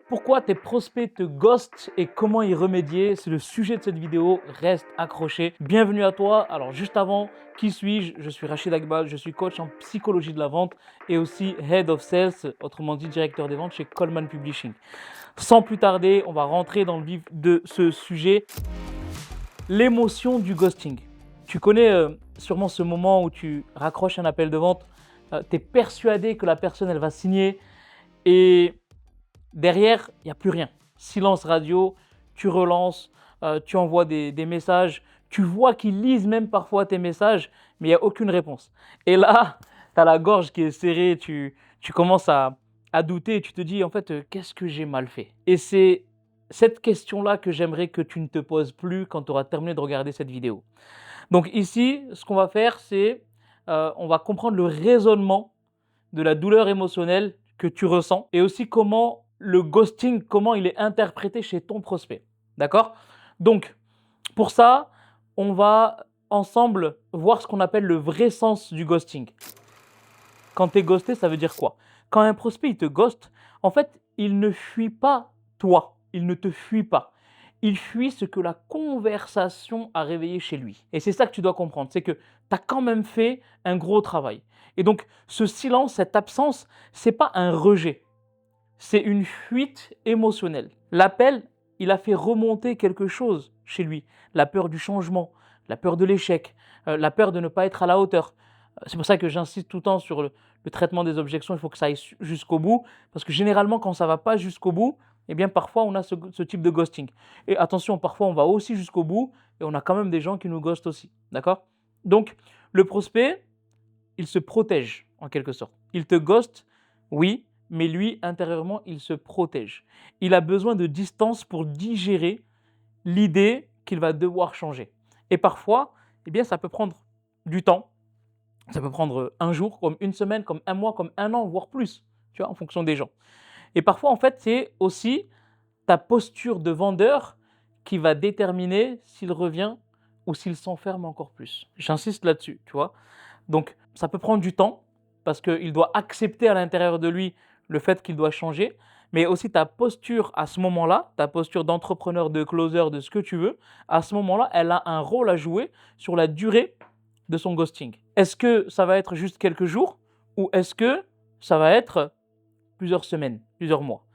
Pourquoi tes prospects te ghostent et comment y remédier? C'est le sujet de cette vidéo, reste accroché. Bienvenue à toi. Alors juste avant, qui suis-je? Je suis Rachid Akbal, je suis coach en psychologie de la vente et aussi Head of Sales, autrement dit directeur des ventes chez Coleman Publishing. Sans plus tarder, on va rentrer dans le vif de ce sujet. L'émotion du ghosting. Tu connais sûrement ce moment où tu raccroches un appel de vente, tu es persuadé que la personne elle va signer et derrière, il n'y a plus rien. Silence radio, tu relances, tu envoies des messages, tu vois qu'ils lisent même parfois tes messages, mais il n'y a aucune réponse. Et là, tu as la gorge qui est serrée, tu commences à douter et tu te dis en fait, qu'est-ce que j'ai mal fait? Et c'est cette question-là que j'aimerais que tu ne te poses plus quand tu auras terminé de regarder cette vidéo. Donc ici, ce qu'on va faire, c'est on va comprendre le raisonnement de la douleur émotionnelle que tu ressens et aussi comment le ghosting, comment il est interprété chez ton prospect. D'accord? Donc, pour ça, on va ensemble voir ce qu'on appelle le vrai sens du ghosting. Quand tu es ghosté, ça veut dire quoi? Quand un prospect il te ghost, en fait, il ne fuit pas toi, il ne te fuit pas. Il fuit ce que la conversation a réveillé chez lui. Et c'est ça que tu dois comprendre, c'est que tu as quand même fait un gros travail. Et donc, ce silence, cette absence, c'est pas un rejet, c'est une fuite émotionnelle. L'appel, il a fait remonter quelque chose chez lui. La peur du changement, la peur de l'échec, la peur de ne pas être à la hauteur. C'est pour ça que j'insiste tout le temps sur le traitement des objections, il faut que ça aille jusqu'au bout, parce que généralement quand ça ne va pas jusqu'au bout, eh bien parfois on a ce type de ghosting. Et attention, parfois on va aussi jusqu'au bout, et on a quand même des gens qui nous ghostent aussi, d'accord? Donc le prospect, il se protège en quelque sorte. Il te ghost, oui, mais lui, intérieurement, il se protège. Il a besoin de distance pour digérer l'idée qu'il va devoir changer. Et parfois, eh bien, ça peut prendre du temps. Ça peut prendre un jour, comme une semaine, comme un mois, comme un an, voire plus, tu vois, en fonction des gens. Et parfois, en fait, c'est aussi ta posture de vendeur qui va déterminer s'il revient ou s'il s'enferme encore plus. J'insiste là-dessus, tu vois. Donc, ça peut prendre du temps parce qu'il doit accepter à l'intérieur de lui le fait qu'il doit changer, mais aussi ta posture à ce moment-là, ta posture d'entrepreneur, de closer, de ce que tu veux, à ce moment-là, elle a un rôle à jouer sur la durée de son ghosting. Est-ce que ça va être juste quelques jours ou est-ce que ça va être plusieurs semaines, plusieurs mois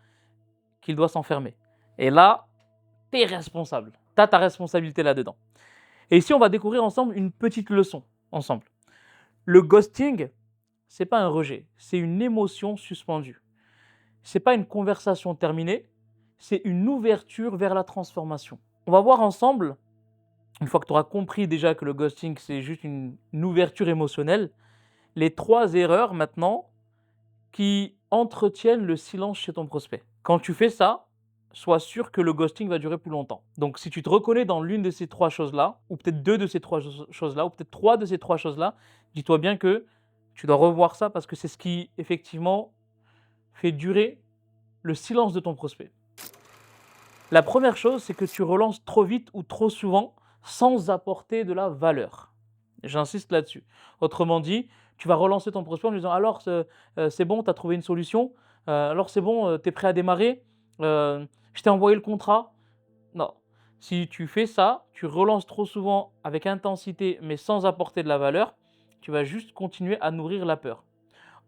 qu'il doit s'enfermer? Et là, tu es responsable. Tu as ta responsabilité là-dedans. Et ici, on va découvrir ensemble une petite leçon ensemble. Le ghosting, c'est pas un rejet, c'est une émotion suspendue. C'est pas une conversation terminée, c'est une ouverture vers la transformation. On va voir ensemble, une fois que tu auras compris déjà que le ghosting c'est juste une ouverture émotionnelle, les 3 erreurs maintenant qui entretiennent le silence chez ton prospect. Quand tu fais ça, sois sûr que le ghosting va durer plus longtemps. Donc si tu te reconnais dans l'une de ces 3 choses-là, ou peut-être 2 de ces 3 choses-là, ou peut-être 3 de ces 3 choses-là, dis-toi bien que tu dois revoir ça parce que c'est ce qui effectivement fait durer le silence de ton prospect. La première chose, c'est que tu relances trop vite ou trop souvent sans apporter de la valeur. J'insiste là-dessus. Autrement dit, tu vas relancer ton prospect en lui disant alors c'est bon, tu as trouvé une solution, alors c'est bon, tu es prêt à démarrer, je t'ai envoyé le contrat. Non. Si tu fais ça, tu relances trop souvent avec intensité mais sans apporter de la valeur, tu vas juste continuer à nourrir la peur.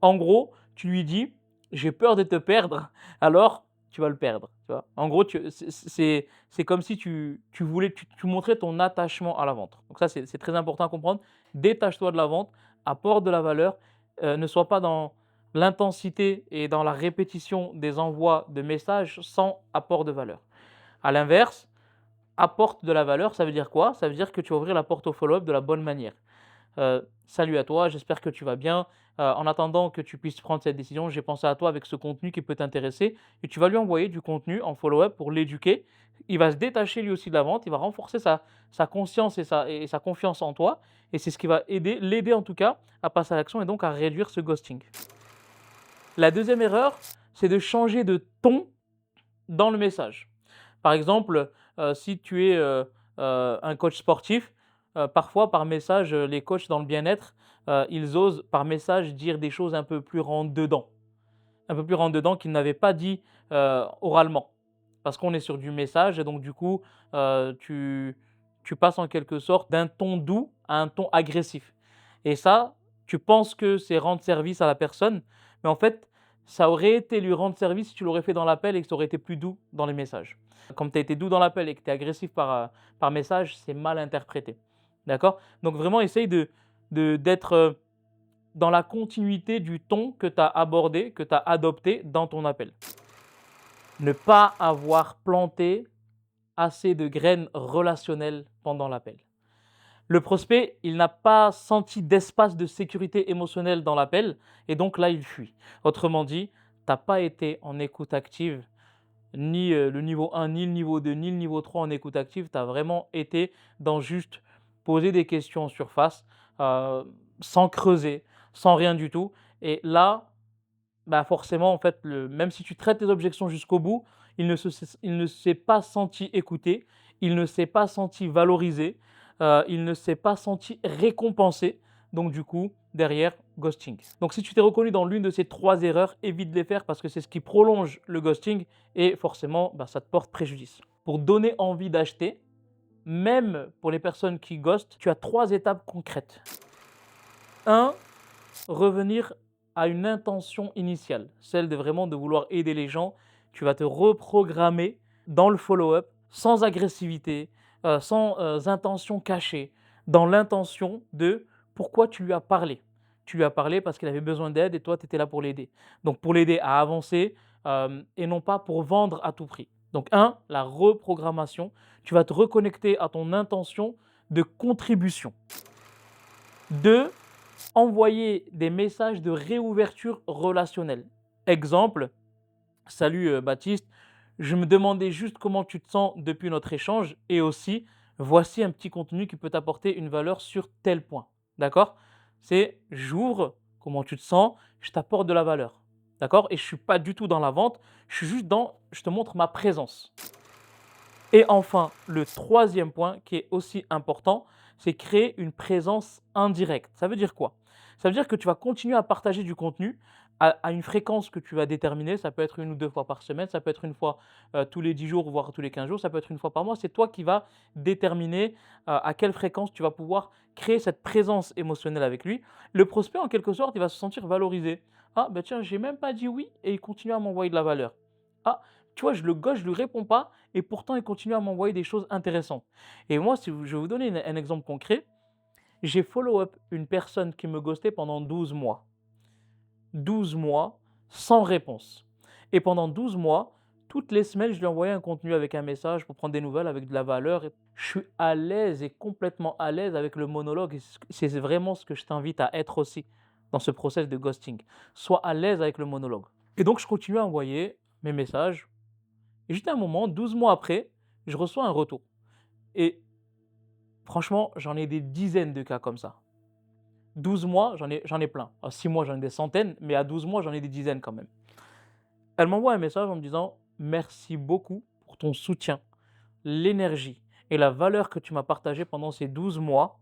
En gros, tu lui dis: «J'ai peur de te perdre», alors tu vas le perdre, tu vois? En gros, c'est comme si tu voulais tu montrais ton attachement à la vente. Donc ça, c'est très important à comprendre. Détache-toi de la vente, apporte de la valeur, ne sois pas dans l'intensité et dans la répétition des envois de messages sans apport de valeur. À l'inverse, apporte de la valeur, ça veut dire quoi? Ça veut dire que tu vas ouvrir la porte au follow-up de la bonne manière. Salut à toi, j'espère que tu vas bien. En attendant que tu puisses prendre cette décision, j'ai pensé à toi avec ce contenu qui peut t'intéresser et tu vas lui envoyer du contenu en follow-up pour l'éduquer. Il va se détacher lui aussi de la vente, il va renforcer sa conscience et sa confiance en toi et c'est ce qui va l'aider en tout cas à passer à l'action et donc à réduire ce ghosting. La deuxième erreur, c'est de changer de ton dans le message. Par exemple, si tu es, un coach sportif, parfois par message, les coachs dans le bien-être, ils osent par message dire des choses un peu plus rentre dedans. un peu plus rentre-dedans qu'il n'avait pas dit oralement. Parce qu'on est sur du message et donc du coup, tu passes en quelque sorte d'un ton doux à un ton agressif. Et ça, tu penses que c'est rendre service à la personne, mais en fait, ça aurait été lui rendre service si tu l'aurais fait dans l'appel et que ça aurait été plus doux dans les messages. Comme tu as été doux dans l'appel et que tu es agressif par message, c'est mal interprété. D'accord? Donc vraiment, essaye d'être dans la continuité du ton que tu as abordé, que tu as adopté dans ton appel. Ne pas avoir planté assez de graines relationnelles pendant l'appel. Le prospect, il n'a pas senti d'espace de sécurité émotionnelle dans l'appel et donc là, il fuit. Autrement dit, tu n'as pas été en écoute active, ni le niveau 1, ni le niveau 2, ni le niveau 3 en écoute active. Tu as vraiment été dans juste poser des questions en surface, euh, sans creuser, sans rien du tout. Et là, bah forcément, en fait, même si tu traites tes objections jusqu'au bout, il ne s'est pas senti écouté, il ne s'est pas senti valorisé, il ne s'est pas senti récompensé. Donc du coup, derrière, ghosting. Donc si tu t'es reconnu dans l'une de ces 3 erreurs, évite de les faire parce que c'est ce qui prolonge le ghosting et forcément, bah, ça te porte préjudice. Pour donner envie d'acheter, même pour les personnes qui ghostent, tu as 3 étapes concrètes. 1. Revenir à une intention initiale, celle de vraiment de vouloir aider les gens. Tu vas te reprogrammer dans le follow-up sans agressivité, sans intention cachée, dans l'intention de pourquoi tu lui as parlé. Tu lui as parlé parce qu'il avait besoin d'aide et toi, tu étais là pour l'aider. Donc pour l'aider à avancer et non pas pour vendre à tout prix. Donc la reprogrammation. Tu vas te reconnecter à ton intention de contribution. 2, envoyer des messages de réouverture relationnelle. Exemple, salut Baptiste, je me demandais juste comment tu te sens depuis notre échange et aussi, voici un petit contenu qui peut t'apporter une valeur sur tel point. D'accord? C'est j'ouvre, comment tu te sens, je t'apporte de la valeur. D'accord? Et je ne suis pas du tout dans la vente, je suis juste dans, je te montre ma présence. Et enfin, le 3e point qui est aussi important, c'est créer une présence indirecte. Ça veut dire quoi? Ça veut dire que tu vas continuer à partager du contenu à une fréquence que tu vas déterminer. Ça peut être 1 ou 2 fois par semaine, ça peut être une fois tous les 10 jours, voire tous les 15 jours, ça peut être une fois par mois. C'est toi qui vas déterminer à quelle fréquence tu vas pouvoir créer cette présence émotionnelle avec lui. Le prospect, en quelque sorte, il va se sentir valorisé. Ah, ben tiens, j'ai même pas dit oui et il continue à m'envoyer de la valeur. Ah, tu vois, je le gauche, je lui réponds pas et pourtant il continue à m'envoyer des choses intéressantes. Et moi, si je vais vous donner un exemple concret, j'ai follow-up une personne qui me ghostait pendant 12 mois. 12 mois sans réponse. Et pendant 12 mois, toutes les semaines, je lui envoyais un contenu avec un message pour prendre des nouvelles avec de la valeur. Et je suis à l'aise et complètement à l'aise avec le monologue. Et c'est vraiment ce que je t'invite à être aussi dans ce process de ghosting. Sois à l'aise avec le monologue. Et donc, je continue à envoyer mes messages. Et juste à un moment, 12 mois après, je reçois un retour. Et franchement, j'en ai des dizaines de cas comme ça. 12 mois, j'en ai plein. À 6 mois, j'en ai des centaines, mais à 12 mois, j'en ai des dizaines quand même. Elle m'envoie un message en me disant « Merci beaucoup pour ton soutien, l'énergie et la valeur que tu m'as partagée pendant ces 12 mois.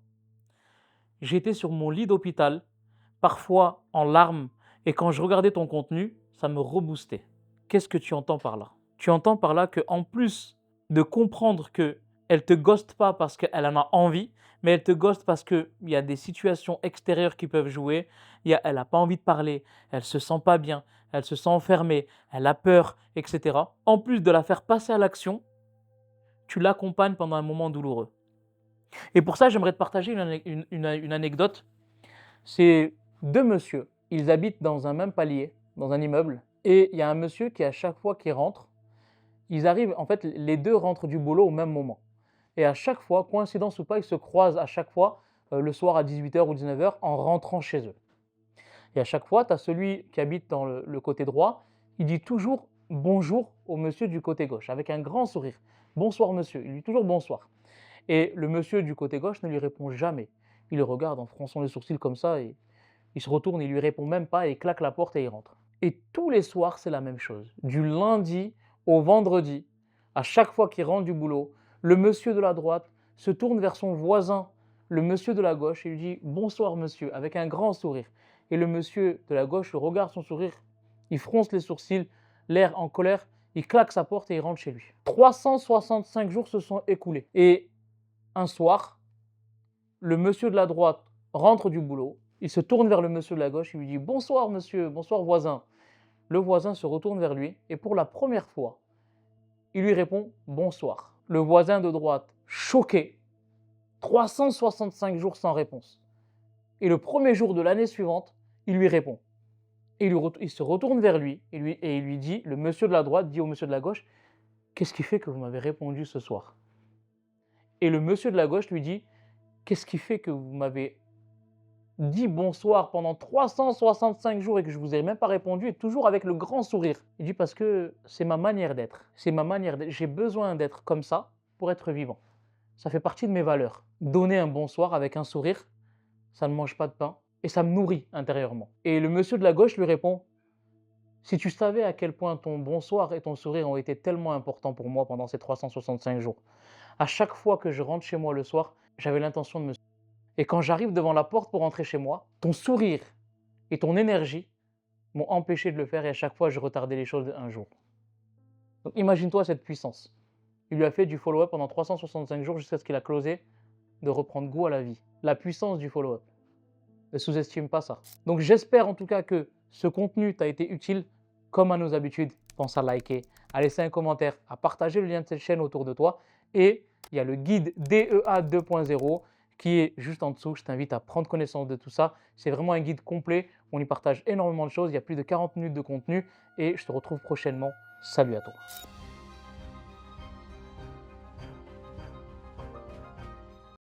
J'étais sur mon lit d'hôpital, parfois en larmes, et quand je regardais ton contenu, ça me reboostait. » Qu'est-ce que tu entends par là? Tu entends par là qu'en plus de comprendre qu'elle ne te ghoste pas parce qu'elle en a envie, mais elle te ghoste parce qu'il y a des situations extérieures qui peuvent jouer, elle n'a pas envie de parler, elle ne se sent pas bien, elle se sent enfermée, elle a peur, etc. En plus de la faire passer à l'action, tu l'accompagnes pendant un moment douloureux. Et pour ça, j'aimerais te partager une anecdote. C'est 2 messieurs, ils habitent dans un même palier, dans un immeuble, et il y a un monsieur qui, à chaque fois qu'il rentre, ils arrivent, en fait, les 2 rentrent du boulot au même moment. Et à chaque fois, coïncidence ou pas, ils se croisent à chaque fois le soir à 18h ou 19h en rentrant chez eux. Et à chaque fois, tu as celui qui habite dans le côté droit, il dit toujours bonjour au monsieur du côté gauche, avec un grand sourire. Bonsoir monsieur, il dit toujours bonsoir. Et le monsieur du côté gauche ne lui répond jamais. Il le regarde en fronçant les sourcils comme ça et il se retourne, il lui répond même pas et il claque la porte et il rentre. Et tous les soirs, c'est la même chose. Du lundi au vendredi, à chaque fois qu'il rentre du boulot, le monsieur de la droite se tourne vers son voisin, le monsieur de la gauche, et lui dit « Bonsoir monsieur » avec un grand sourire. Et le monsieur de la gauche le regarde son sourire Il fronce les sourcils, l'air en colère, il claque sa porte et il rentre chez lui. 365 jours se sont écoulés. Et un soir, le monsieur de la droite rentre du boulot, il se tourne vers le monsieur de la gauche, il lui dit « Bonsoir monsieur, bonsoir voisin ». Le voisin se retourne vers lui et pour la première fois, il lui répond « Bonsoir ». Le voisin de droite, choqué, 365 jours sans réponse. Et le premier jour de l'année suivante, il lui répond. Et il se retourne vers lui et il lui dit, le monsieur de la droite dit au monsieur de la gauche, qu'est-ce qui fait que vous m'avez répondu ce soir? Et le monsieur de la gauche lui dit, qu'est-ce qui fait que vous m'avez dit bonsoir pendant 365 jours et que je ne vous ai même pas répondu et toujours avec le grand sourire? Il dit, parce que c'est ma manière d'être. C'est ma manière d'être. J'ai besoin d'être comme ça pour être vivant. Ça fait partie de mes valeurs. Donner un bonsoir avec un sourire, ça ne mange pas de pain et ça me nourrit intérieurement. Et le monsieur de la gauche lui répond, si tu savais à quel point ton bonsoir et ton sourire ont été tellement importants pour moi pendant ces 365 jours. À chaque fois que je rentre chez moi le soir, j'avais l'intention de me... Et quand j'arrive devant la porte pour rentrer chez moi, ton sourire et ton énergie m'ont empêché de le faire et à chaque fois je retardais les choses un jour. Donc imagine-toi cette puissance. Il lui a fait du follow-up pendant 365 jours jusqu'à ce qu'il a closé de reprendre goût à la vie. La puissance du follow-up. Ne sous-estime pas ça. Donc j'espère en tout cas que ce contenu t'a été utile. Comme à nos habitudes, pense à liker, à laisser un commentaire, à partager le lien de cette chaîne autour de toi. Et il y a le guide DEA 2.0 qui est juste en dessous. Je t'invite à prendre connaissance de tout ça. C'est vraiment un guide complet. On y partage énormément de choses. Il y a plus de 40 minutes de contenu. Et je te retrouve prochainement. Salut à toi.